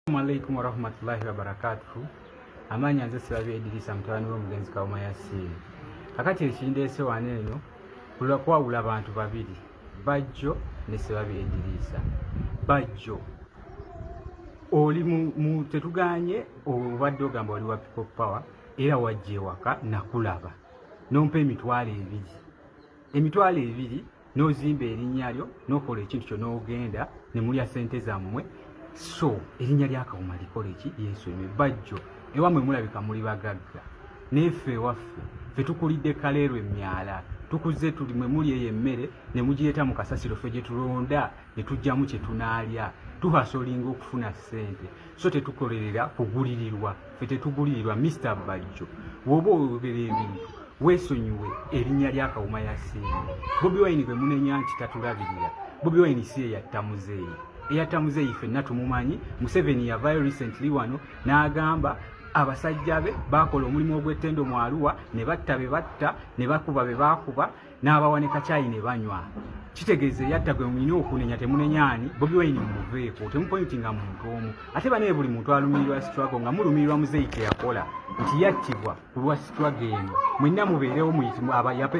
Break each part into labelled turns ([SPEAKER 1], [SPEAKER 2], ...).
[SPEAKER 1] Assalamualaikum warahmatullahi wabarakatuh. Amanya nze Sibabi Idrisa mutawani w'omugenzi Kawuma Yasin. Kakati ekindeese wano eno kulwa kwawula abantu babiri, Bajjo ne Sibabi Idrisa. Bajjo oli mu tetuganye obadde ogamba oli wa People Power era wajja ewaka nakulaba nompa emitwalo ebiri n'ozimba erinnya lyo n'okola ekintu kyo n'ogenda ne mulya ssente zammwe. So erinnya lya Kawuma likola eki yeesomye. Bajjo ewamwe mulabika muli bagagga nefe waffe fe tukulidde kaleero emyala tukuze tuli mwe muli eyo emmere ne mugireeta mu kasasiro ffe gye tulonda ne tujjamu kye tunaalya tuhasolinga okufuna ssente. So tetukolerera kugulirirwa, ffe tetugulirirwa. Mr. Bajjo woba oyogera ebintu weesonyiwe erinnya lya Kawuma Yasin. Bobi Wine gwe munenya nti tatulabirira. Bobi Wine si eyatta muzeeyi, eyatta muzeeyi ffenna tumumanyi. Museveni yavaayo recently wano n'agamba abasajja be bakola omulimu ogw'ettendo mu Arua ne batta be batta ne bakuba be baakuba n'abawa ne kacaayi ne banywa. Kitegeeza eyatta gwe mulina okunenya temunenyaani. Bobi Wine mumuveeko, temupointinga muntu omu. Ate banaye buli muntu alumirirwa struggle nga mulumirirwa muzeeyi ke yakola nti yattibwa ku lwa struggle eno. Mwenna mubeerewo muyitimu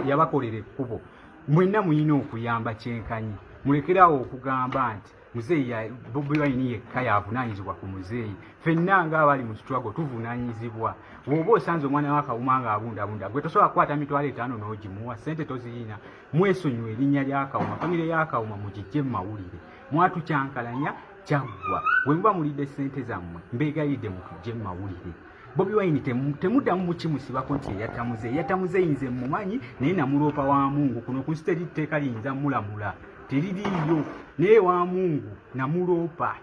[SPEAKER 1] yabakolera ekkubo. Mwenna muyina okuyamba kyenkanyi. Mulekerawo okugamba nti muzeeyi Bobi Wine yekka yavunaanyizibwa ku muzeeyi. Ffenna ng'abali mu struggle tuvunaanyizibwa. Bw'oba osanze omwana wa Kawuma ng'abundabunda gwe tosobola kukwata mitwalo 5 n'ogimuwa, ssente toziyina. Mwesonyiwe erinnya lya Kawuma, famire ya Kawuma mugijje mu mawulire. Mwatukyankalanya kyaggwa. Bwe muba mulidde ssente zammwe mbeegayidde mutujje mu mawulire. Bobi Wine temuddamu mukimusibako nti eyatta muzeeyi. Eyatta muzeeyi nze mumanyi naye namuloopa wa Mungu. Kuno ku nsi teritteeka liyinza mulamula, teririiyo, naye wa Mungu namuloopa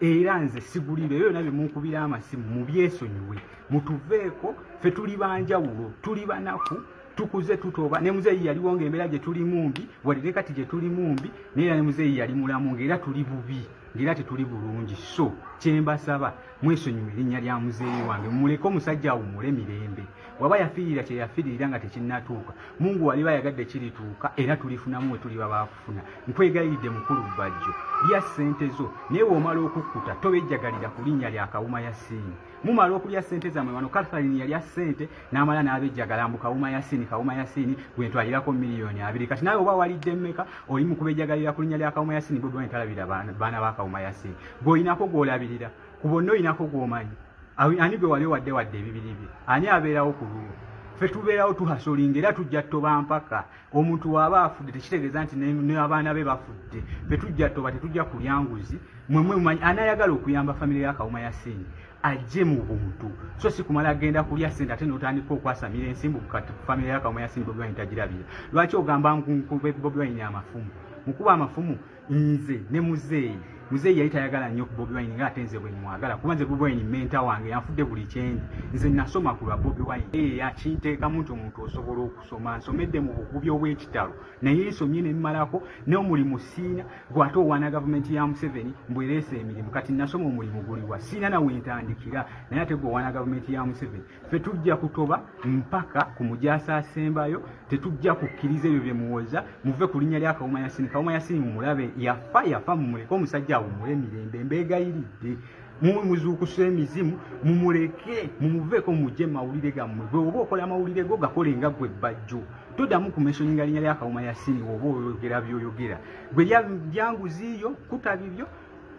[SPEAKER 1] era nze sigulire. Eyo nabye munkubira amasimu mubyesonyiwe mutuveeko. Ffe tuli banjawulo, tuli banaku, tukuze tutoba. Ne muzeeyi yaliwo ng'embeera gye tuli mumbi, wadde kati gye tuli mumbi, naye ne muzeeyi yali mulamu ng'era tuli bubi, ng'era tetuli bulungi. So kyembasaba mwesonyiwe erinnya lya muzeeyi wange, muleke omusajja awummule mirembe. Waba yafiirira kye yafiirira nga tekinnatuuka, Mungu waliba yagadde kirituuka era tulifunamu we tuliba baakufuna. Nkwegayiridde mukulu Bajjo, lya ssente zo naye w'omala okukkuta tobejjagalira ku linnya lya Kawuma Yasin. Mumala okulya ssente zammwe wano. Catherine yalya ssente n'amala n'abejjagala mbu Kawuma Yasin, Kawuma Yasin gwe ntwalirako miliyoni 2. Kati nawe oba walidde mmeka oli mu kubejjagalira ku linnya lya Kawuma Yasin? Bobi Wine talabira baana ba Kawuma Yasin. Gw'oyinako gw'olabirira, ku bonna oyinako gw'omanyi. Ani gwe wali wadde ebibiri bye? Ani abeerawo ku lulwo? Ffe tubeerawo tuhasolinga era tujja toba mpaka omuntu waaba afudde tekitegeeza nti n'abaana be bafudde. Ffe tujja toba, tetujja kulya nguzi. Mwemwe mumanyi anayagala okuyamba famire ya Kawuma Yasin ajje mu buntu, so si kumala agenda kulya ssente ate n'otandika okwasamira ensimbu kati famire ya Kawuma Yasin Bobi Wine tagirabira. Lwaki ogamba nkube Bobi Wine amafumu? Mukuba amafumu nze ne muzeeyi. Muzeeyi yali tayagala nnyo ku Bobi Wine ng'ate nze bwe mwagala, kuba nze Bobi Wine menta wange yanfudde buli kyendi. Nze nasoma ku lwa Bobi Wine. Yakinteekamu nti omuntu osobola okusoma. Nsomedde mu bukubi obw'ekitalo naye nsomye ne mmalako n'omulimu siina gw'ate owaana gavumenti ya Museveni mbwereese emirimu. Kati nasoma omulimu guliwa siina na wentandikira naye ate gwe owaana gavumenti ya Museveni. Ffe tujja kutoba mpaka ku mujaasa asembayo, tetujja kukkiriza ebyo bye muwoza. Muve ku linnya lya Kawuma Yasin. Kawuma Yasin mumulabe, yafa mumuleke omusajja awummule emirembe. Mbeegayiridde muzuukusa emizimu mumuleke mumuveeko mujje mawulire gammwe. Gwe oba okola amawulire go gakole nga gwe Bajjo. Toddamu kumensioninga linnya lya Kawuma Yasin oba oyogera by'oyogera. Gwe lyanguziiyo kuta bibyo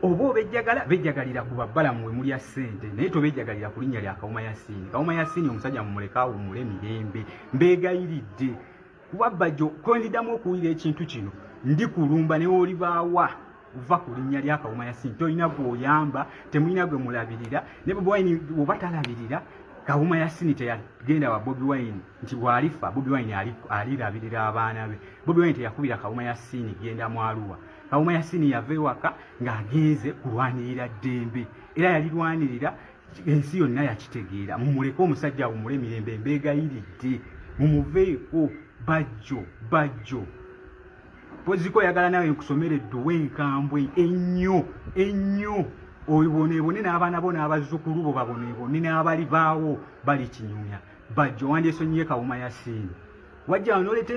[SPEAKER 1] oba obejjagala bejjagalira ku babbalamu we mulya ssente naye tobejjagalira ku linnya lya Kawuma Yasin. Kawuma Yasin omusajja mumuleke awummule emirembe. Mbeegayiridde kuba Bajjo kwendiddamu okuwulira ekintu kino ndi kulumba ne olibaawa uva ku linnya lya Kawuma Yasin. Tolina gw'oyamba, temulina gwe mulabirira. Ne Bobi Wine oba talabirira, Kawuma Yasin teyagenda wa Bobi Wine nti bw'alifa Bobi Wine alirabirira abaana be. Bobi Wine teyakubira Kawuma Yasin genda mu Arua. Kawuma Yasin yava ewaka ng'agenze kulwanirira ddembe era yalirwanirira ensi yonna yakitegeera. Mumuleke omusajja awummule emirembe. Mbeegayiridde mumuveeko Bajjo. Poziko yagala nawe nkusomere dduwe enkambwe ennyo oyiboneebone n'abaana bo n'abazzukulu bo baboneebone n'abali baawo bali kinyumya. Bajjo wandyesonyiye Kawuma Yasin. Wajja n'oleeta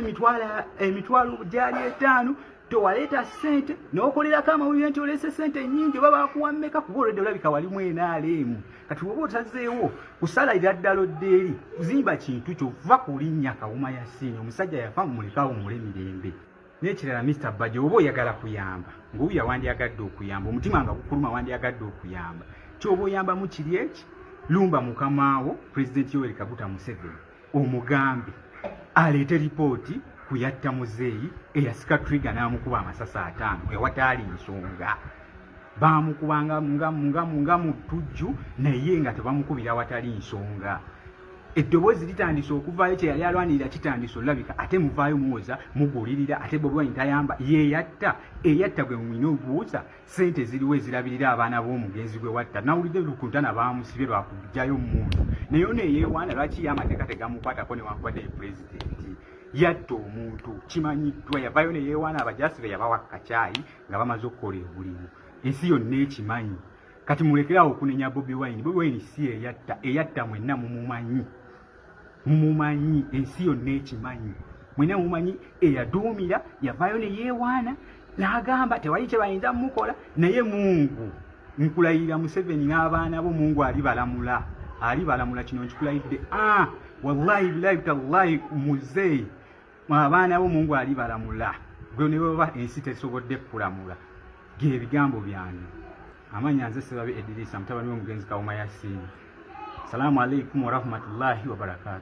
[SPEAKER 1] emitwalo gyali 5 towaleeta ssente n'okolerako amawulire nti oleese ssente nnyingi oba bakuwa mmeka kuba olwedde olabika walimu NRM. Kati woba otazeewo kusalalira ddala oddeeri kuzimba kintu kyova ku linnya Kawuma Yasin, omusajja yafa mumulekawo mule mirembe. N'ekirala Mr. Bajo, oba oyagala kuyamba ng'oyo wandiyagadde okuyamba, omutima nga gukuluma wandiyagadde okuyamba, ky'oba oyambamu kiri eki, lumba mukamaawo Pulezidenti Yoweri Kaguta Museveni omugambe aleete ripooti ku yatta muzeeyi eyasika trigger n'amukuba amasasi 5 ewataali nsonga. Baamukubanga nga mu ttujju naye nga tebamukubira awatali nsonga. Eddoboozi litandise okuvaayo, kye yali alwanirira kitandise olabika, ate muvaayo muwoza mugulirira, ate Bobi Wine tayamba ye eyatta gwe mwina obuuza ssente ziriwo ezirabirira abaana b'omugenzi gwe watta. Nawulidde Lukuntana baamusibye lwakugjayo muntu naye ono eyeewaana lwaki ye amateeka tegamukwatako newankubadde ye pulezidenti. Yatta omuntu kimanyiddwa, yavaayo ne yeewaana abajaasi be yabawa kacaayi nga bamaze okukola obulimu. Ensi yonna ekimanyi. Kati mulekerawo okunenya Bobi Wine. Bobi Wine si eyatta mwenna mumumanyi, ensi yonna ekimanyi. Mwenna mumumanyi eyaduumira yavaayo ne yeewaana n'agamba tewali kye bayinza mukola, naye Mungu nkulayirira Museveni n'abaana bo Mungu alibalamula kino nkikulayidde. Wallahi billahi tallahi muzeeyi abaana bo Mungu alibalamula, gwe ne baba ensi tesobodde kulamula. Gebigambo byange. Amanya nze Sebabe Edrisa mutabani w'omugenzi Kawuma Yasin. Assalamu alaikum wa rahmatullahi wa barakatuh.